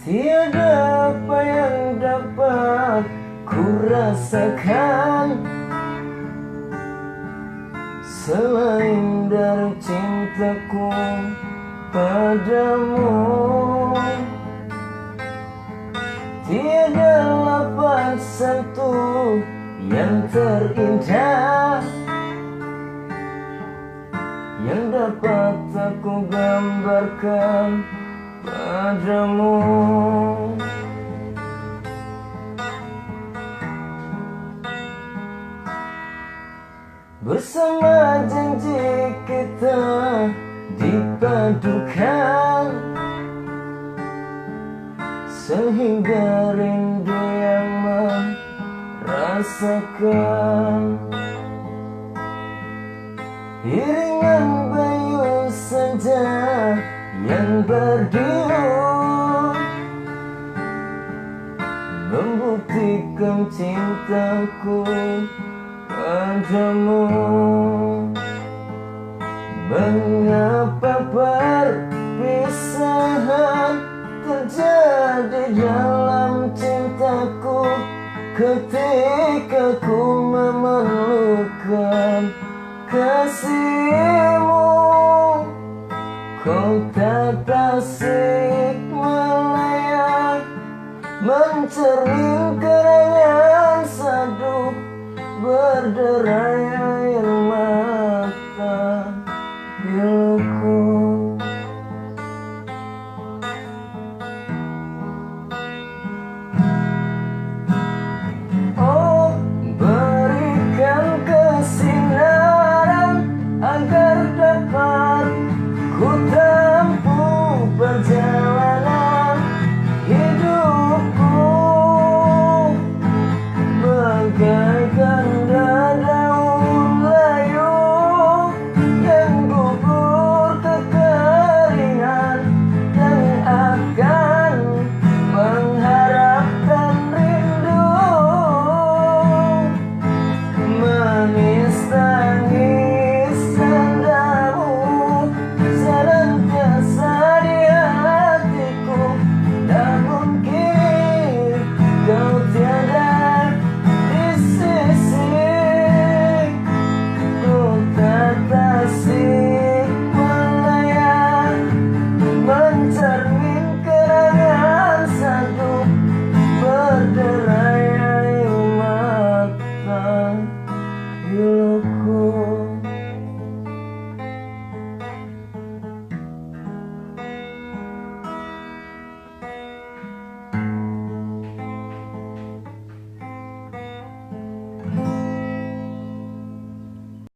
Tiada apa yang dapat ku rasakan selain dari cintaku padamu. Tiada lapan sentuh yang terindah yang dapat aku gambarkan padamu. Bersama janji kita dipadukan sehingga rindu yang merasakan. Iringan bayu senja yang berdiu membuktikan cintaku padamu. Mengapa perpisahan terjadi dalam cintaku ketika ku memerlukan kasihmu? Kau tak asik melayang mencermin kerangan sadu berderai air mata piluku. Oh, berikan kesinaran agar dapat ku tempuh perjalanan hidupku bagaikan daun layu yang gugur kekeringan dan akan mengharapkan rindu. Manis tangis candamu senantiasa di hatiku, namun kini kau tiada di sisi. Ku tak asik melayang mencermin kerangan sadu berderai air mata piluku.